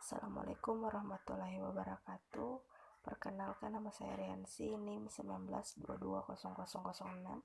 Assalamualaikum warahmatullahi wabarakatuh. Perkenalkan, nama saya Riansi, NIM 19220006.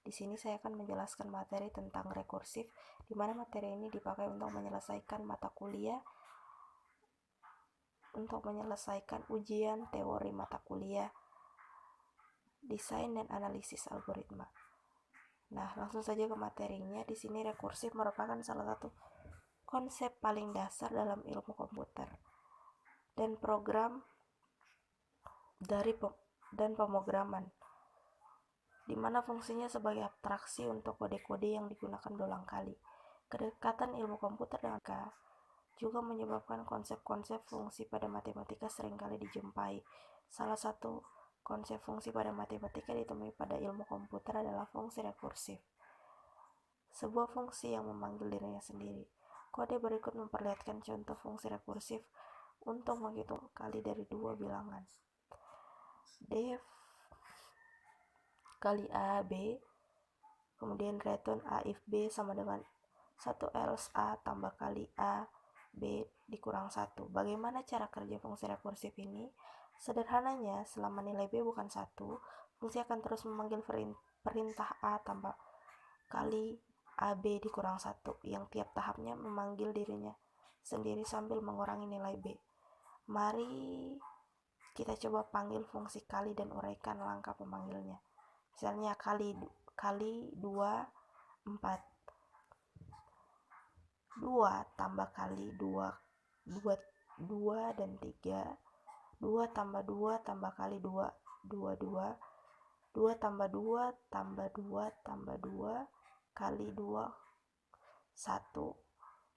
Di sini saya akan menjelaskan materi tentang rekursif, di mana materi ini dipakai untuk menyelesaikan mata kuliah, untuk menyelesaikan ujian teori mata kuliah desain dan analisis algoritma. Nah, langsung saja ke materinya. Di sini rekursif merupakan salah satu konsep paling dasar dalam ilmu komputer dan program dan pemrograman, di mana fungsinya sebagai abstraksi untuk kode-kode yang digunakan berulang kali. Kedekatan ilmu komputer dengan juga menyebabkan konsep-konsep fungsi pada matematika seringkali dijumpai. Salah satu konsep fungsi pada matematika ditemui pada ilmu komputer adalah fungsi rekursif, sebuah fungsi yang memanggil dirinya sendiri. Kode berikut memperlihatkan contoh fungsi rekursif untuk menghitung kali dari dua bilangan. D kali A, B, kemudian return A if B sama dengan 1 else A tambah kali A, B dikurang 1. Bagaimana cara kerja fungsi rekursif ini? Sederhananya, selama nilai B bukan 1, fungsi akan terus memanggil perintah A tambah kali AB dikurang 1, yang tiap tahapnya memanggil dirinya sendiri sambil mengurangi nilai B. Mari kita coba panggil fungsi kali dan uraikan langkah pemanggilnya. Misalnya kali 2, 4. 2 tambah kali 2, 2 dan 3. 2 tambah 2 tambah kali 2, 2, 2. 2 tambah 2 tambah 2 tambah 2 kali 2, 1.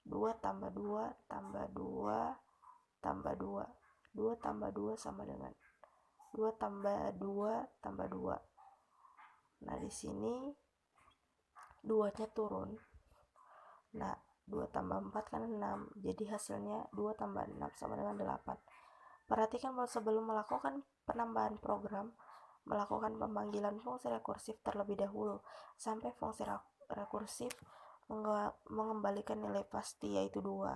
2 tambah 2 tambah 2 tambah 2. 2 tambah 2 sama dengan 2 tambah 2 tambah 2. Nah, di sini 2-nya turun. Nah, 2 tambah 4 kan 6. Jadi hasilnya 2 tambah 6 sama dengan 8. Perhatikan bahwa sebelum melakukan penambahan program, melakukan pemanggilan fungsi rekursif terlebih dahulu sampai fungsi rekursif mengembalikan nilai pasti yaitu 2.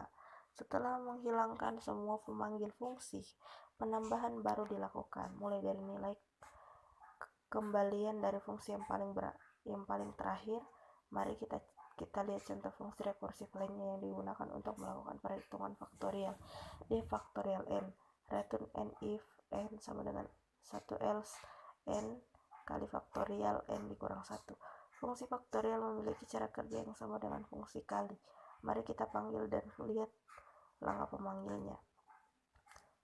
Setelah menghilangkan semua pemanggil fungsi, penambahan baru dilakukan mulai dari nilai kembalian dari fungsi yang paling terakhir. Mari kita lihat contoh fungsi rekursif lainnya yang digunakan untuk melakukan perhitungan faktorial. D faktorial n, return n if n sama dengan 1 else n kali faktorial n dikurang 1. Fungsi faktorial memiliki cara kerja yang sama dengan fungsi kali. Mari kita panggil dan lihat langkah pemanggilnya.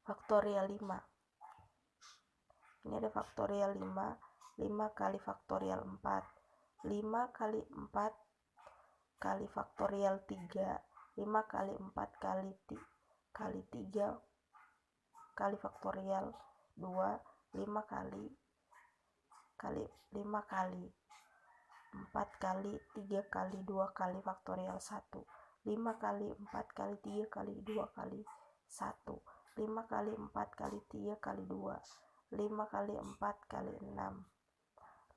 Faktorial 5. Ini ada faktorial 5. 5 kali faktorial 4. 5 kali 4 kali faktorial 3. 5 kali 4 kali 3 kali faktorial 2. 5 kali 5 kali 4 kali 3 kali 2 kali faktorial 1. 5 kali 4 kali 3 kali 2 kali 1. 5 kali 4 kali 3 kali 2. 5 kali 4 kali 6.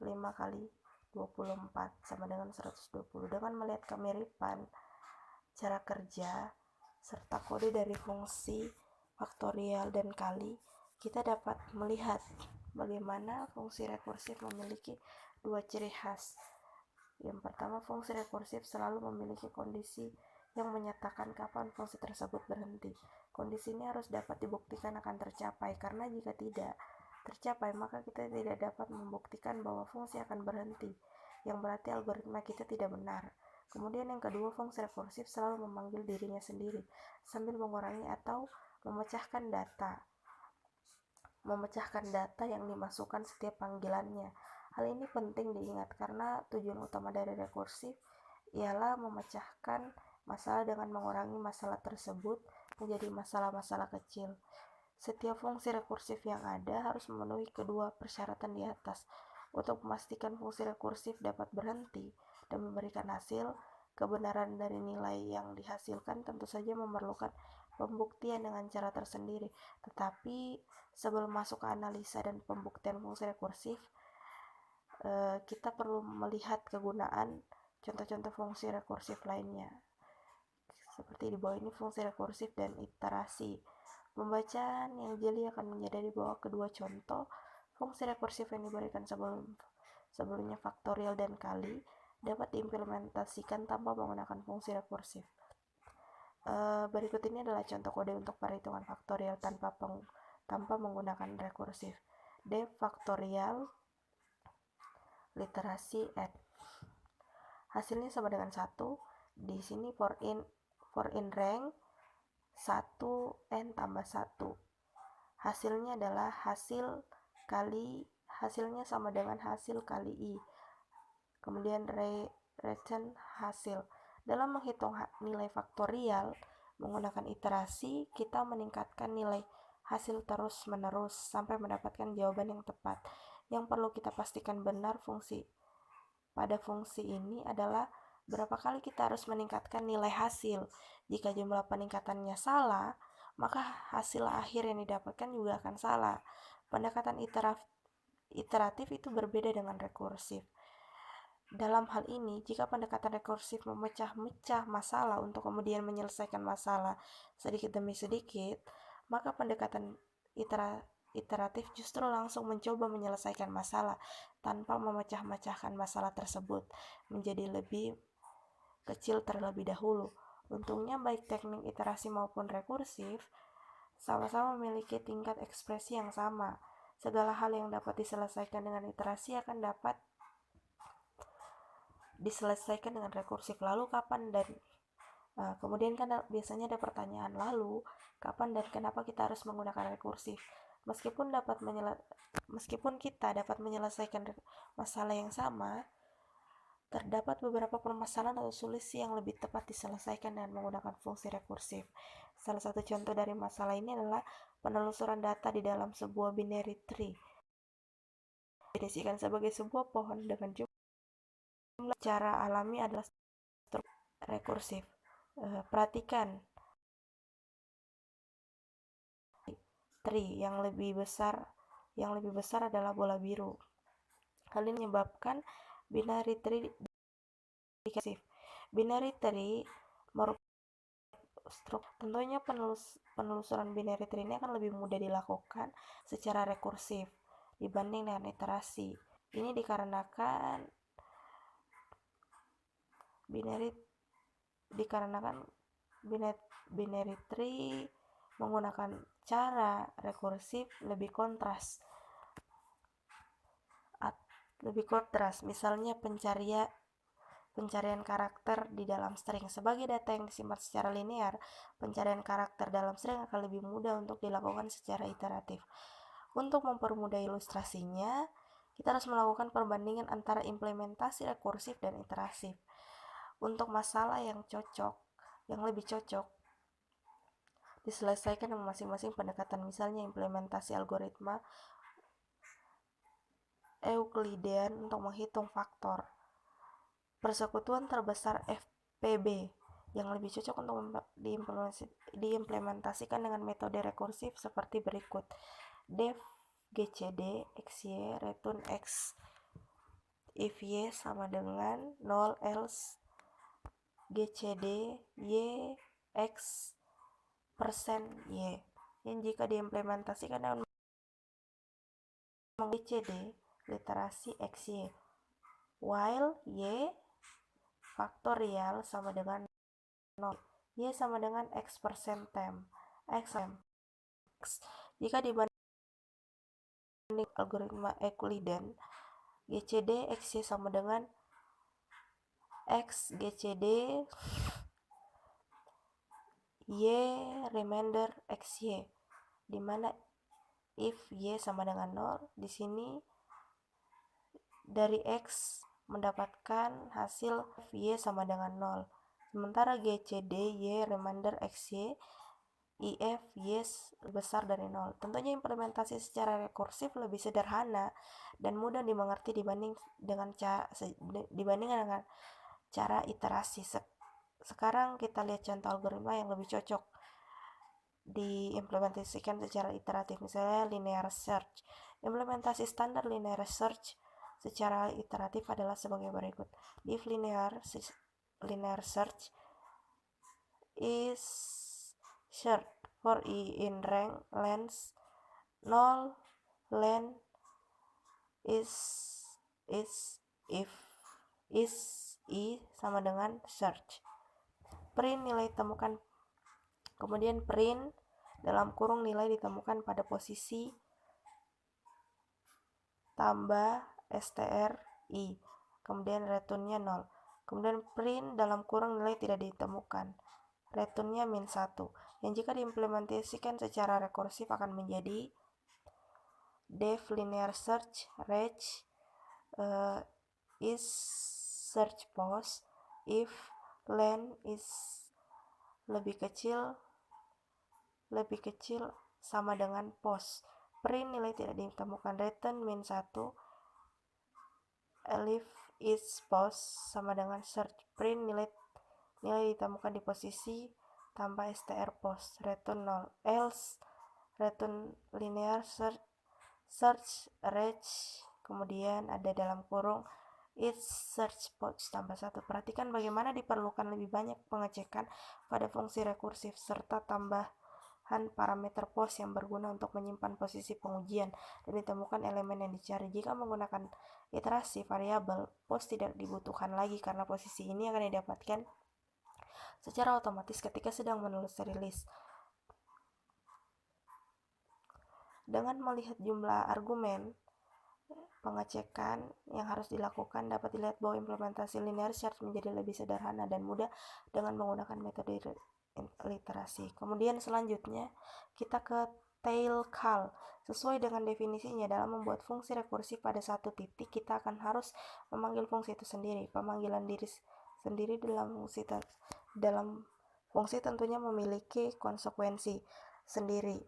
5 kali 24 sama dengan 120. Dengan melihat kemiripan cara kerja serta kode dari fungsi faktorial dan kali, kita dapat melihat bagaimana fungsi rekursif memiliki dua ciri khas. Yang pertama, fungsi rekursif selalu memiliki kondisi yang menyatakan kapan fungsi tersebut berhenti. Kondisi ini harus dapat dibuktikan akan tercapai, karena jika tidak tercapai, maka kita tidak dapat membuktikan bahwa fungsi akan berhenti, yang berarti algoritma kita tidak benar. Kemudian yang kedua, fungsi rekursif selalu memanggil dirinya sendiri sambil mengurangi atau memecahkan data yang dimasukkan setiap panggilannya. Hal ini penting diingat karena tujuan utama dari rekursif ialah memecahkan masalah dengan mengurangi masalah tersebut menjadi masalah-masalah kecil. Setiap fungsi rekursif yang ada harus memenuhi kedua persyaratan di atas. Untuk memastikan fungsi rekursif dapat berhenti dan memberikan hasil, kebenaran dari nilai yang dihasilkan tentu saja memerlukan pembuktian dengan cara tersendiri. Tetapi sebelum masuk ke analisa dan pembuktian fungsi rekursif, kita perlu melihat kegunaan contoh-contoh fungsi rekursif lainnya. Seperti di bawah ini fungsi rekursif dan iterasi. Pembacaan yang jeli akan menyadari bahwa kedua contoh fungsi rekursif yang diberikan sebelumnya faktorial dan kali dapat diimplementasikan tanpa menggunakan fungsi rekursif. Berikut ini adalah contoh kode untuk perhitungan faktorial tanpa menggunakan rekursif. D faktorial literasi N. Hasilnya sama dengan 1. Di sini for in rank 1 N tambah 1. Hasilnya adalah hasilnya sama dengan hasil kali I. Kemudian return hasil. Dalam menghitung nilai faktorial menggunakan iterasi, kita meningkatkan nilai hasil terus-menerus sampai mendapatkan jawaban yang tepat. Yang perlu kita pastikan benar pada fungsi ini adalah berapa kali kita harus meningkatkan nilai hasil. Jika jumlah peningkatannya salah, maka hasil akhir yang didapatkan juga akan salah. Pendekatan iteratif itu berbeda dengan rekursif. Dalam hal ini, jika pendekatan rekursif memecah-mecah masalah untuk kemudian menyelesaikan masalah sedikit demi sedikit, maka pendekatan iteratif justru langsung mencoba menyelesaikan masalah tanpa memecah-mecahkan masalah tersebut menjadi lebih kecil terlebih dahulu. Untungnya baik teknik iterasi maupun rekursif sama-sama memiliki tingkat ekspresi yang sama. Segala hal yang dapat diselesaikan dengan iterasi akan dapat diselesaikan dengan rekursif. Lalu kapan dan kemudian kan biasanya ada pertanyaan, lalu kapan dan kenapa kita harus menggunakan rekursif? Meskipun kita dapat menyelesaikan masalah yang sama, terdapat beberapa permasalahan atau solusi yang lebih tepat diselesaikan dengan menggunakan fungsi rekursif. Salah satu contoh dari masalah ini adalah penelusuran data di dalam sebuah binary tree. Didefinisikan sebagai sebuah pohon dengan jumlah cara alami adalah rekursif. Perhatikan tree yang lebih besar adalah bola biru. Hal ini menyebabkan binary tree dikasih. Binary tree merupakan tentunya penelusuran binary tree ini akan lebih mudah dilakukan secara rekursif dibanding dengan iterasi. Ini dikarenakan binary tree menggunakan cara rekursif lebih kontras. Misalnya pencarian karakter di dalam string. Sebagai data yang disimpan secara linear, pencarian karakter dalam string akan lebih mudah untuk dilakukan secara iteratif. Untuk mempermudah ilustrasinya, kita harus melakukan perbandingan antara implementasi rekursif dan iteratif. Untuk masalah yang lebih cocok diselesaikan dengan masing-masing pendekatan, misalnya implementasi algoritma Euclidean untuk menghitung faktor. Persekutuan terbesar FPB yang lebih cocok untuk diimplementasikan dengan metode rekursif seperti berikut. Def GCD XY return X if Y sama dengan 0 else GCD Y X %Y, yang jika diimplementasikan dengan GCD literasi XY while Y faktorial sama dengan 0, Y sama dengan X % temp X. Jika dibanding algoritma Euclidean, GCD XY sama dengan X GCD Y remainder XY, di mana if Y sama dengan 0, di sini dari X mendapatkan hasil if Y sama dengan 0. Sementara GCD Y remainder XY if Y besar dari 0. Tentunya implementasi secara rekursif lebih sederhana dan mudah dimengerti dibanding dengan cara iterasi. Sekarang kita lihat contoh algoritma yang lebih cocok diimplementasikan secara iteratif, misalnya linear search. Implementasi standar linear search secara iteratif adalah sebagai berikut. If linear search is short. For I in rank length 0, length is if is I sama dengan search. Print nilai temukan, kemudian print dalam kurung nilai ditemukan pada posisi tambah str I, kemudian returnnya 0. Kemudian print dalam kurung nilai tidak ditemukan, returnnya -1, yang jika diimplementasikan secara rekursif akan menjadi def linear search range is search post if length is lebih kecil sama dengan post. Print nilai tidak ditemukan, return -1, elif is post sama dengan search. Print nilai ditemukan di posisi tambah str post, return 0. Else return linear search range, kemudian ada dalam kurung is search post tambah 1. Perhatikan bagaimana diperlukan lebih banyak pengecekan pada fungsi rekursif serta tambahan parameter post yang berguna untuk menyimpan posisi pengujian dan ditemukan elemen yang dicari. Jika menggunakan iterasi variabel, post tidak dibutuhkan lagi karena posisi ini akan didapatkan secara otomatis ketika sedang menelusuri list. Dengan melihat jumlah argumen pengecekan yang harus dilakukan, dapat dilihat bahwa implementasi linear search menjadi lebih sederhana dan mudah dengan menggunakan metode literasi. Kemudian selanjutnya kita ke tail call. Sesuai dengan definisinya, dalam membuat fungsi rekursif pada satu titik, kita akan harus memanggil fungsi itu sendiri. Pemanggilan diri sendiri dalam fungsi tentunya memiliki konsekuensi sendiri,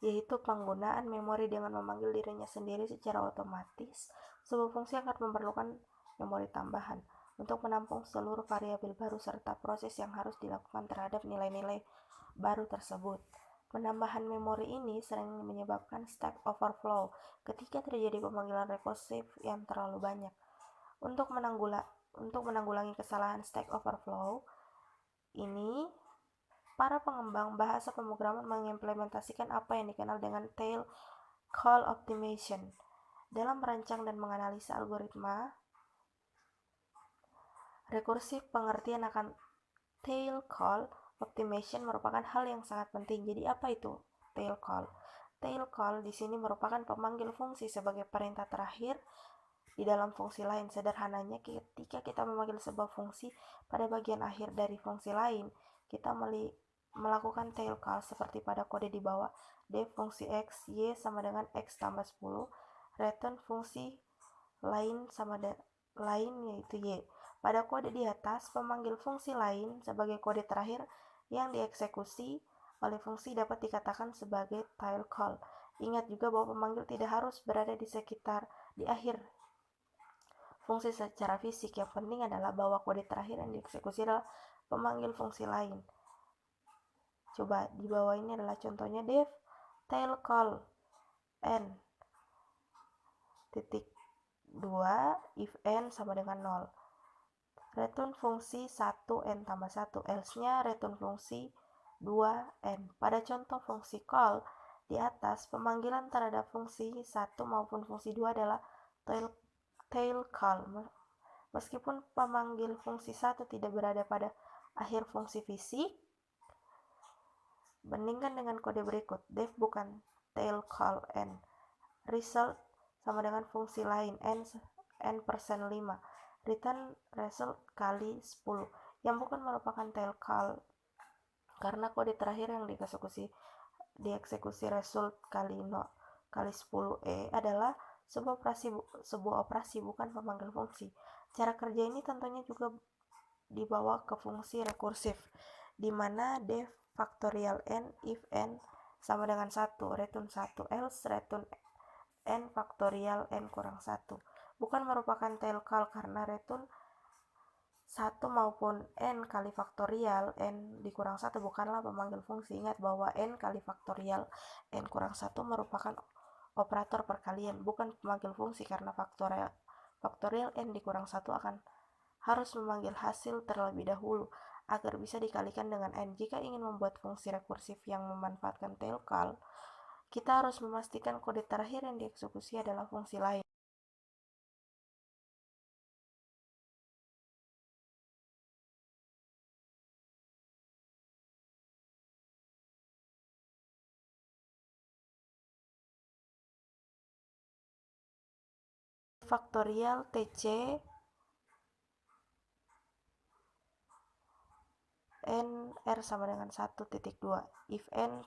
yaitu penggunaan memori dengan memanggil dirinya sendiri secara otomatis. Sebuah fungsi akan memerlukan memori tambahan untuk menampung seluruh variabel baru serta proses yang harus dilakukan terhadap nilai-nilai baru tersebut. Penambahan memori ini sering menyebabkan stack overflow ketika terjadi pemanggilan rekursif yang terlalu banyak. Untuk menanggulangi kesalahan stack overflow ini, para pengembang bahasa pemrograman mengimplementasikan apa yang dikenal dengan tail call optimization. Dalam merancang dan menganalisa algoritma rekursif, pengertian akan tail call optimization merupakan hal yang sangat penting. Jadi apa itu tail call? Tail call di sini merupakan pemanggil fungsi sebagai perintah terakhir di dalam fungsi lain. Sederhananya, ketika kita memanggil sebuah fungsi pada bagian akhir dari fungsi lain, kita melakukan tail call seperti pada kode di bawah. Def fungsi x, y sama dengan x tambah 10, return fungsi lain yaitu y. Pada kode di atas, pemanggil fungsi lain sebagai kode terakhir yang dieksekusi oleh fungsi dapat dikatakan sebagai tail call. Ingat juga bahwa pemanggil tidak harus berada di akhir fungsi secara fisik. Yang penting adalah bahwa kode terakhir yang dieksekusi adalah pemanggil fungsi lain. Coba di bawah ini adalah contohnya def tail call n titik 2 if n sama dengan 0. Return fungsi 1 n tambah 1, else-nya return fungsi 2n. Pada contoh fungsi call di atas, pemanggilan terhadap fungsi 1 maupun fungsi 2 adalah tail call. Meskipun pemanggil fungsi 1 tidak berada pada akhir fungsi fisik, bandingkan dengan kode berikut. Def bukan tail call n. Result sama dengan fungsi lain n%5. Return result kali 10, yang bukan merupakan tail call karena kode terakhir yang dieksekusi result kali 10e adalah sebuah operasi bukan pemanggil fungsi. Cara kerja ini tentunya juga dibawa ke fungsi rekursif, di mana def faktorial n if n sama dengan 1, return 1, else return n faktorial n kurang 1. Bukan merupakan tail call karena return 1 maupun n kali faktorial n dikurang 1 bukanlah pemanggil fungsi. Ingat bahwa n kali faktorial n kurang 1 merupakan operator perkalian, bukan pemanggil fungsi, karena faktorial n dikurang 1 akan harus memanggil hasil terlebih dahulu agar bisa dikalikan dengan n. Jika ingin membuat fungsi rekursif yang memanfaatkan tail call, kita harus memastikan kode terakhir yang dieksekusi adalah fungsi lain. Faktorial TC n r sama dengan 1.2 if n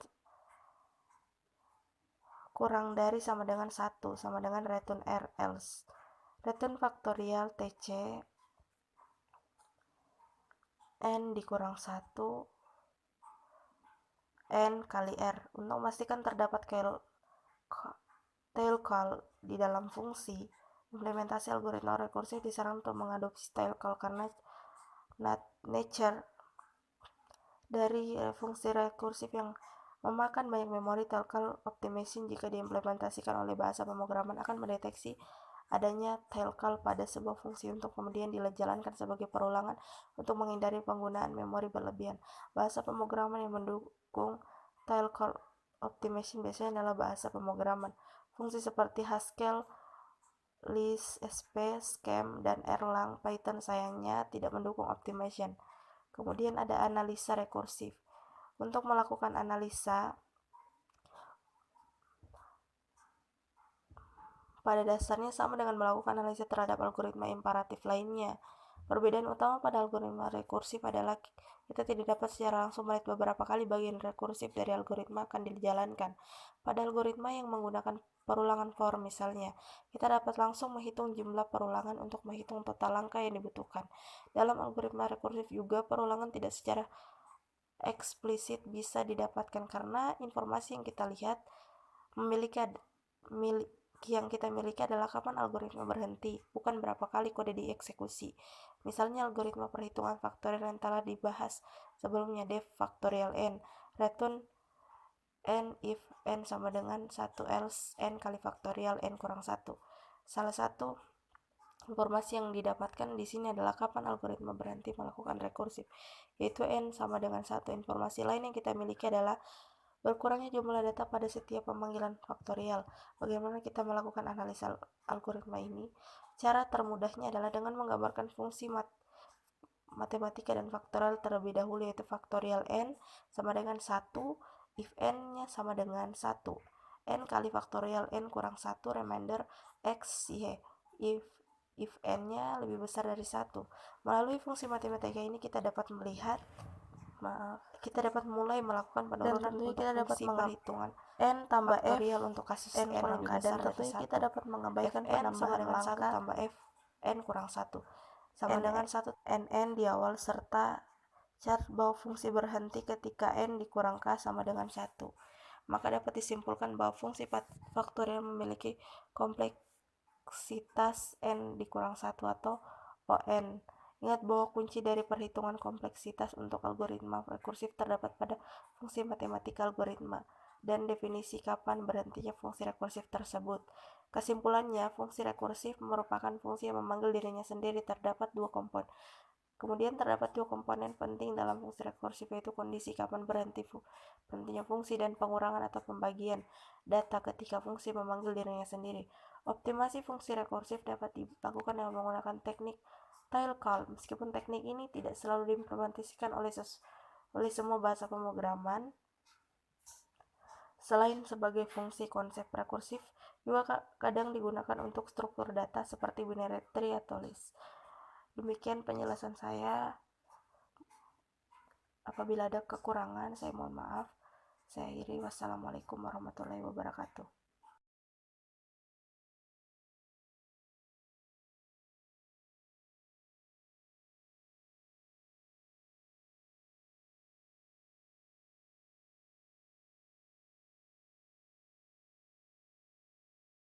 kurang dari sama dengan 1 sama dengan return r else return faktorial TC n dikurang 1 n kali r. Untuk memastikan terdapat tail call di dalam fungsi implementasi algoritma rekursif, disarankan untuk mengadopsi tail call karena nature dari fungsi rekursif yang memakan banyak memori. Tail call optimization jika diimplementasikan oleh bahasa pemrograman akan mendeteksi adanya tail call pada sebuah fungsi untuk kemudian dijalankan sebagai perulangan untuk menghindari penggunaan memori berlebihan. Bahasa pemrograman yang mendukung tail call optimization biasanya adalah bahasa pemrograman fungsi seperti Haskell, Lisp, SP, Scheme, dan Erlang. Python sayangnya tidak mendukung optimization. Kemudian ada analisa rekursif. Untuk melakukan analisa, pada dasarnya sama dengan melakukan analisa terhadap algoritma imperatif lainnya. Perbedaan utama pada algoritma rekursif adalah kita tidak dapat secara langsung melihat beberapa kali bagian rekursif dari algoritma akan dijalankan. Pada algoritma yang menggunakan perulangan for misalnya, kita dapat langsung menghitung jumlah perulangan untuk menghitung total langkah yang dibutuhkan. Dalam algoritma rekursif juga perulangan tidak secara eksplisit bisa didapatkan karena informasi yang kita lihat yang kita miliki adalah kapan algoritma berhenti, bukan berapa kali kode dieksekusi. Misalnya algoritma perhitungan faktorial yang telah dibahas sebelumnya, def faktorial n, return n if n sama dengan 1 else n kali faktorial n kurang 1. Salah satu informasi yang didapatkan di sini adalah kapan algoritma berhenti melakukan rekursif, yaitu n sama dengan 1. Informasi lain yang kita miliki adalah berkurangnya jumlah data pada setiap pemanggilan faktorial. Bagaimana kita melakukan analisa algoritma ini? Cara termudahnya adalah dengan menggambarkan fungsi matematika dan faktorial terlebih dahulu, yaitu faktorial n sama dengan 1 if n-nya sama dengan 1. N kali faktorial n kurang 1 remainder x y if n-nya lebih besar dari 1. Melalui fungsi matematika ini kita dapat mulai melakukan penurunan untuk fungsi perhitungan n tambah faktorial untuk kasus n kurang k, dan tentunya kita dapat mengabaikan penambahan langkah tambah f n kurang 1 sama dengan 1 nn di awal serta syarat bahwa fungsi berhenti ketika n dikurang k sama dengan 1. Maka dapat disimpulkan bahwa fungsi faktorial memiliki kompleksitas n dikurang 1 atau on. Ingat bahwa kunci dari perhitungan kompleksitas untuk algoritma rekursif terdapat pada fungsi matematika algoritma dan definisi kapan berhentinya fungsi rekursif tersebut. Kesimpulannya, fungsi rekursif merupakan fungsi yang memanggil dirinya sendiri. Kemudian terdapat dua komponen penting dalam fungsi rekursif, yaitu kondisi kapan berhentinya fungsi dan pengurangan atau pembagian data ketika fungsi memanggil dirinya sendiri. Optimasi fungsi rekursif dapat dilakukan dengan menggunakan teknik tail call. Meskipun teknik ini tidak selalu diimplementasikan oleh semua bahasa pemrograman, selain sebagai fungsi, konsep rekursif juga kadang digunakan untuk struktur data seperti binary tree atau list. Demikian penjelasan saya. Apabila ada kekurangan, saya mohon maaf. Saya akhiri. Wassalamualaikum warahmatullahi wabarakatuh.